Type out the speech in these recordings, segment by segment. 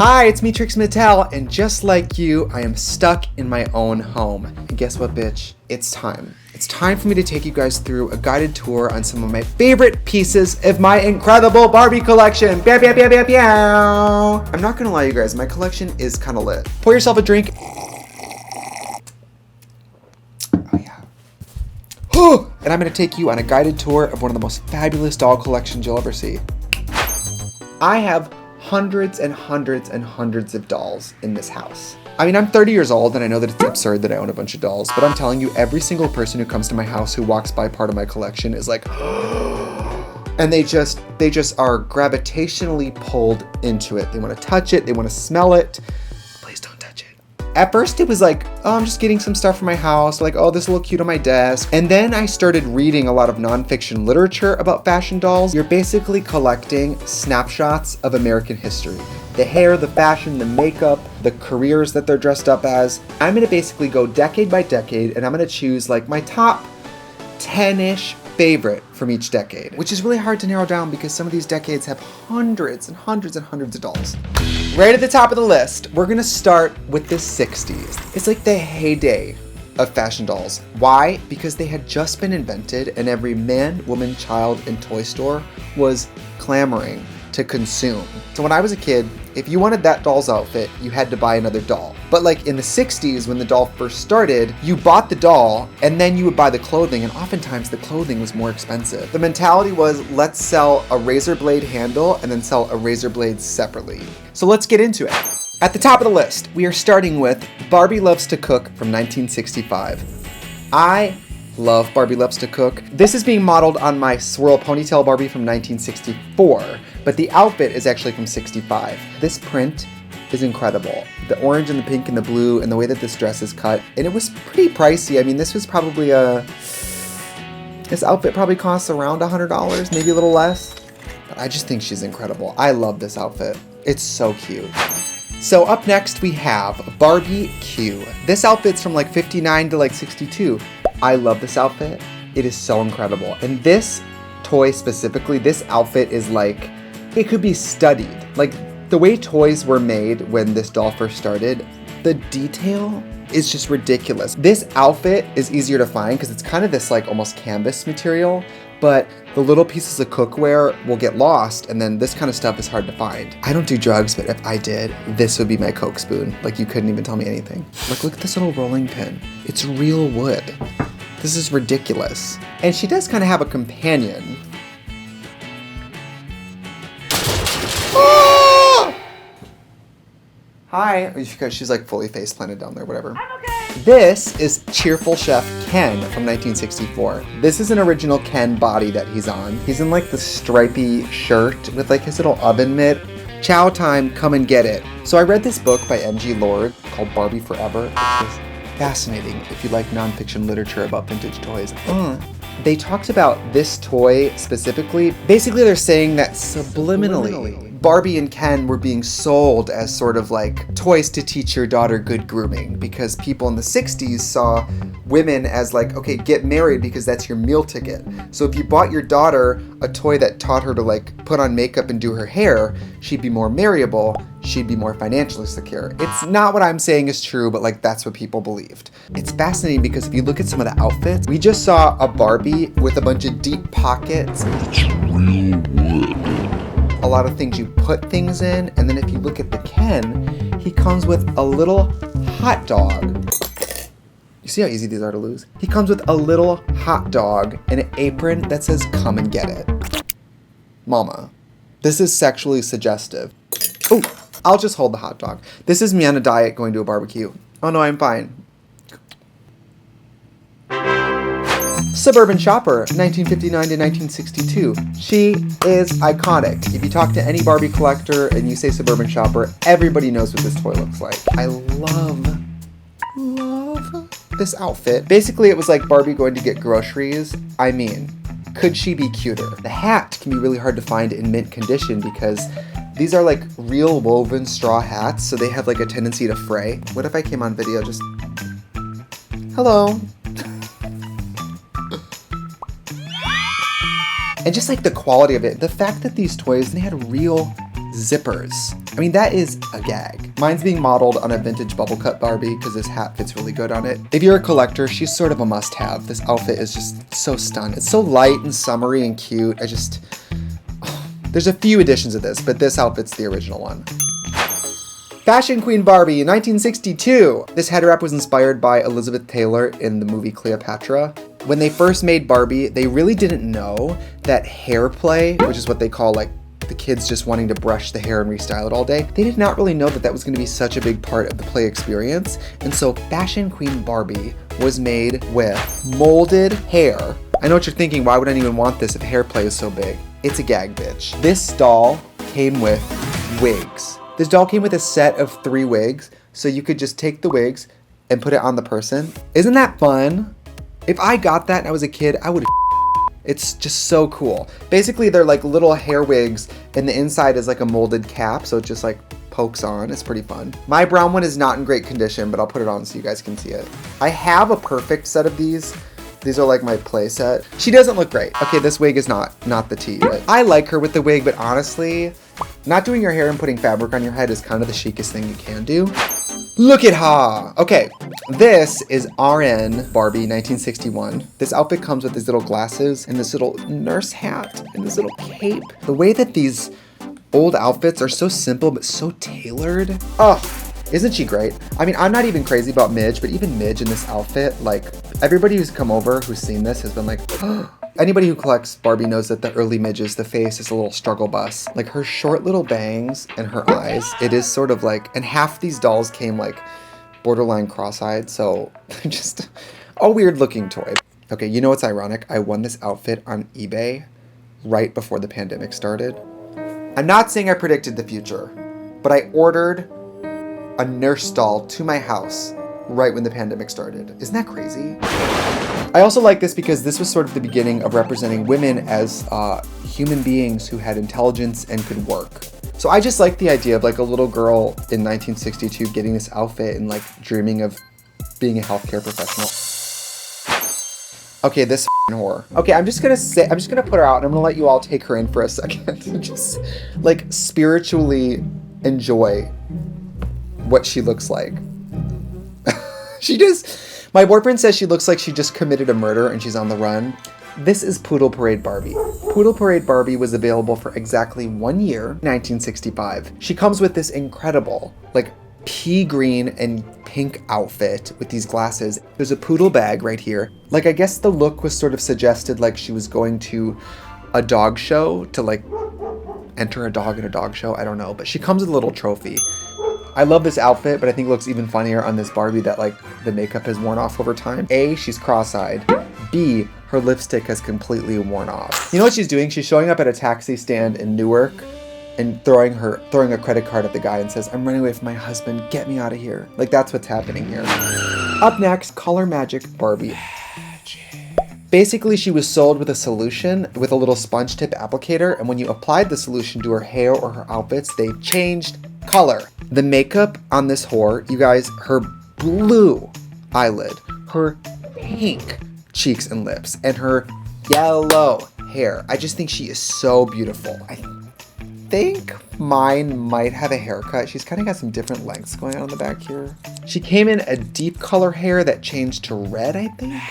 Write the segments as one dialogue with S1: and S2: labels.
S1: Hi, it's me, Trixie Mattel, and just like you, I am stuck in my own home. And guess what, bitch? It's time. It's time for me to take you guys through a guided tour on some of my favorite pieces of my incredible Barbie collection. Meow, meow, meow, meow, meow. I'm not gonna lie, you guys, my collection is kind of lit. Pour yourself a drink. Oh, yeah. And I'm gonna take you on a guided tour of one of the most fabulous doll collections you'll ever see. I have hundreds and hundreds and hundreds of dolls in this house. I mean, I'm 30 years old and I know that it's absurd that I own a bunch of dolls, but I'm telling you, every single person who comes to my house who walks by part of my collection is like, and they just are gravitationally pulled into it. They want to touch it, they want to smell it. Please don't touch it. At first it was like, oh, I'm just getting some stuff for my house. Like, oh, this will look cute on my desk. And then I started reading a lot of nonfiction literature about fashion dolls. You're basically collecting snapshots of American history. The hair, the fashion, the makeup, the careers that they're dressed up as. I'm gonna basically go decade by decade and I'm gonna choose like my top 10-ish favorite from each decade, which is really hard to narrow down because some of these decades have hundreds and hundreds and hundreds of dolls. Right at the top of the list, we're gonna start with the 60s. It's like the heyday of fashion dolls. Why? Because they had just been invented and every man, woman, child, and toy store was clamoring to consume. So when I was a kid, if you wanted that doll's outfit, you had to buy another doll. But like in the 60s, when the doll first started, you bought the doll and then you would buy the clothing, and oftentimes the clothing was more expensive. The mentality was, let's sell a razor blade handle and then sell a razor blade separately. So let's get into it. At the top of the list, we are starting with Barbie Loves to Cook from 1965. I love Barbie Loves to Cook. This is being modeled on my swirl ponytail Barbie from 1964, but the outfit is actually from 65. This print is incredible. The orange and the pink and the blue and the way that this dress is cut, and it was pretty pricey. I mean, this was probably this outfit probably costs around $100, maybe a little less, but I just think she's incredible. I love this outfit. It's so cute. So up next we have Barbie-q. This outfit's from like 59 to like 62. I love this outfit. It is so incredible. And this toy specifically, this outfit is like, it could be studied. Like the way toys were made when this doll first started, the detail is just ridiculous. This outfit is easier to find because it's kind of this like almost canvas material, but the little pieces of cookware will get lost, and then this kind of stuff is hard to find. I don't do drugs, but if I did, this would be my Coke spoon. Like you couldn't even tell me anything. Like look at this little rolling pin. It's real wood. This is ridiculous. And she does kind of have a companion. Ah! Hi. Because she's like fully face planted down there, whatever. I'm okay. This is Cheerful Chef Ken from 1964. This is an original Ken body that he's on. He's in like the stripy shirt with like his little oven mitt. Chow time, come and get it. So I read this book by M.G. Lord called Barbie Forever. It was fascinating if you like nonfiction literature about vintage toys. They talked about this toy specifically. Basically, they're saying that subliminally, Barbie and Ken were being sold as sort of like toys to teach your daughter good grooming, because people in the 60s saw women as like, okay, get married because that's your meal ticket. So if you bought your daughter a toy that taught her to like put on makeup and do her hair, she'd be more marriable, she'd be more financially secure. It's not what I'm saying is true, but like that's what people believed. It's fascinating because if you look at some of the outfits, we just saw a Barbie with a bunch of deep pockets. It's real wood. A lot of things you put things in, and then if you look at the Ken, he comes with a little hot dog. You see how easy these are to lose? He comes with a little hot dog and an apron that says, come and get it. Mama, this is sexually suggestive. Oh, I'll just hold the hot dog. This is me on a diet going to a barbecue. Oh no, I'm fine. Suburban Shopper, 1959 to 1962. She is iconic. If you talk to any Barbie collector and you say Suburban Shopper, everybody knows what this toy looks like. I love this outfit. Basically, it was like Barbie going to get groceries. I mean, could she be cuter? The hat can be really hard to find in mint condition because these are like real woven straw hats, so they have like a tendency to fray. What if I came on video just, hello? And just like the quality of it, the fact that these toys, they had real zippers. I mean, that is a gag. Mine's being modeled on a vintage bubble cut Barbie because this hat fits really good on it. If you're a collector, she's sort of a must-have. This outfit is just so stunning. It's so light and summery and cute. There's a few editions of this, but this outfit's the original one. Fashion Queen Barbie in 1962. This head wrap was inspired by Elizabeth Taylor in the movie Cleopatra. When they first made Barbie, they really didn't know that hair play, which is what they call like the kids just wanting to brush the hair and restyle it all day, they did not really know that that was going to be such a big part of the play experience. And so Fashion Queen Barbie was made with molded hair. I know what you're thinking, why would anyone want this if hair play is so big? It's a gag, bitch. This doll came with wigs. This doll came with a set of 3 wigs, so you could just take the wigs and put it on the person. Isn't that fun? If I got that and I was a kid, I would. It's just so cool. Basically, they're like little hair wigs, and the inside is like a molded cap, so it just like pokes on. It's pretty fun. My brown one is not in great condition, but I'll put it on so you guys can see it. I have a perfect set of these. These are like my play set. She doesn't look great. Okay, this wig is not the tea, but I like her with the wig, but honestly, not doing your hair and putting fabric on your head is kind of the chicest thing you can do. Look at her. Okay, this is RN Barbie 1961. This outfit comes with these little glasses and this little nurse hat and this little cape. The way that these old outfits are so simple but so tailored. Oh, isn't she great? I mean, I'm not even crazy about Midge, but even Midge in this outfit, like, everybody who's come over who's seen this has been like, oh. Anybody who collects Barbie knows that the early Midges, the face is a little struggle bus. Like, her short little bangs and her eyes, it is sort of like, and half these dolls came like borderline cross-eyed, so just a weird looking toy. Okay, you know what's ironic? I won this outfit on eBay right before the pandemic started. I'm not saying I predicted the future, but I ordered a nurse doll to my house right when the pandemic started. Isn't that crazy? I also like this because this was sort of the beginning of representing women as human beings who had intelligence and could work. So I just like the idea of like a little girl in 1962 getting this outfit and like dreaming of being a healthcare professional. Okay, this whore. Okay, I'm just gonna put her out and I'm gonna let you all take her in for a second and just like spiritually enjoy what she looks like. My boyfriend says she looks like she just committed a murder and she's on the run. This is Poodle Parade Barbie. Poodle Parade Barbie was available for exactly 1 year, 1965. She comes with this incredible, like, pea green and pink outfit with these glasses. There's a poodle bag right here. Like, I guess the look was sort of suggested like she was going to a dog show to, like, enter a dog in a dog show. I don't know, but she comes with a little trophy. I love this outfit, but I think it looks even funnier on this Barbie that like the makeup has worn off over time. A, she's cross-eyed. B, her lipstick has completely worn off. You know what she's doing? She's showing up at a taxi stand in Newark and throwing a credit card at the guy and says, "I'm running away from my husband, get me out of here." Like, that's what's happening here. Up next, Color Magic Barbie. Basically, she was sold with a solution with a little sponge tip applicator, and when you applied the solution to her hair or her outfits, they changed color. The makeup on this whore, you guys, her blue eyelid, her pink cheeks and lips, and her yellow hair. I just think she is so beautiful. I think mine might have a haircut. She's kind of got some different lengths going on in the back here. She came in a deep color hair that changed to red, I think.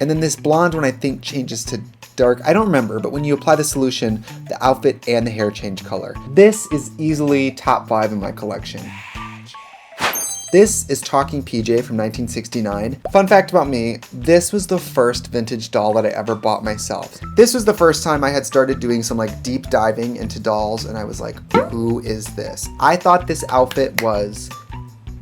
S1: And then this blonde one, I think, changes to dark. I don't remember, but when you apply the solution, the outfit and the hair change color. This is easily top 5 in my collection. This is Talking PJ from 1969. Fun fact about me, this was the first vintage doll that I ever bought myself. This was the first time I had started doing some like deep diving into dolls, and I was like, who is this? I thought this outfit was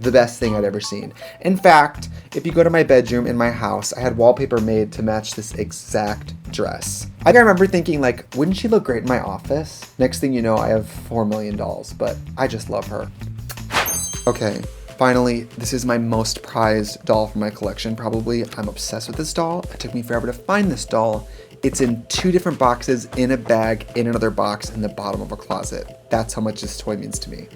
S1: the best thing I'd ever seen. In fact, if you go to my bedroom in my house, I had wallpaper made to match this exact dress. I remember thinking like, wouldn't she look great in my office? Next thing you know, I have 4 million dolls, but I just love her. Okay, finally, this is my most prized doll from my collection, probably. I'm obsessed with this doll. It took me forever to find this doll. It's in 2 different boxes, in a bag, in another box, in the bottom of a closet. That's how much this toy means to me.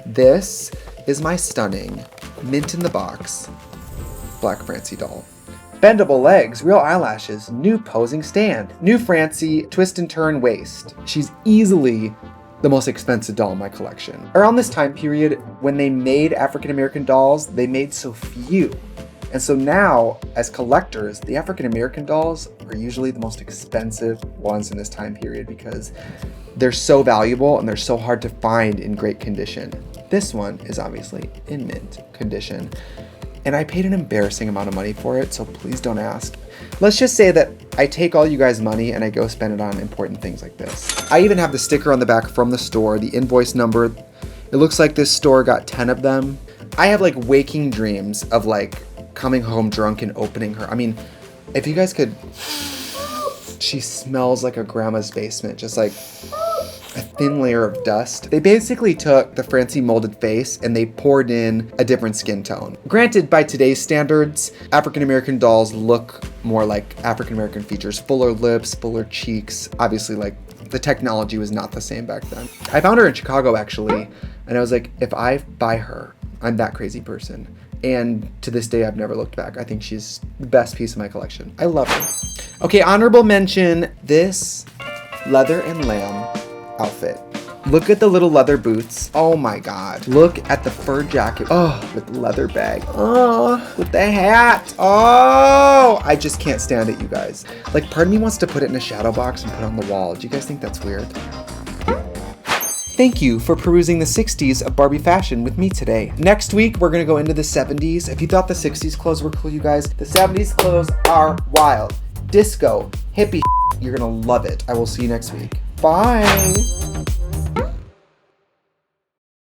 S1: This is my stunning, mint in the box, Black Francie doll. Bendable legs, real eyelashes, new posing stand, new Francie twist and turn waist. She's easily the most expensive doll in my collection. Around this time period, when they made African American dolls, they made so few. And so now, as collectors, the African American dolls are usually the most expensive ones in this time period because they're so valuable and they're so hard to find in great condition. This one is obviously in mint condition, and I paid an embarrassing amount of money for it, so please don't ask. Let's just say that I take all you guys' money and I go spend it on important things like this. I even have the sticker on the back from the store, the invoice number. It looks like this store got 10 of them. I have like waking dreams of like coming home drunk and opening her. I mean, if you guys could, she smells like a grandma's basement, just like a thin layer of dust. They basically took the Francie molded face and they poured in a different skin tone. Granted, by today's standards, African American dolls look more like African American features, fuller lips, fuller cheeks. Obviously, like, the technology was not the same back then. I found her in Chicago actually, and I was like, if I buy her, I'm that crazy person. And to this day, I've never looked back. I think she's the best piece of my collection. I love her. Okay, honorable mention, this leather and lamb outfit. Look at the little leather boots. Oh my God. Look at the fur jacket. Oh, with the leather bag. Oh, with the hat. Oh, I just can't stand it, you guys. Like, part of me wants to put it in a shadow box and put it on the wall. Do you guys think that's weird? Thank you for perusing the 60s of Barbie fashion with me today. Next week, we're gonna go into the 70s. If you thought the 60s clothes were cool, you guys, the 70s clothes are wild. Disco, hippie, you're gonna love it. I will see you next week. Bye.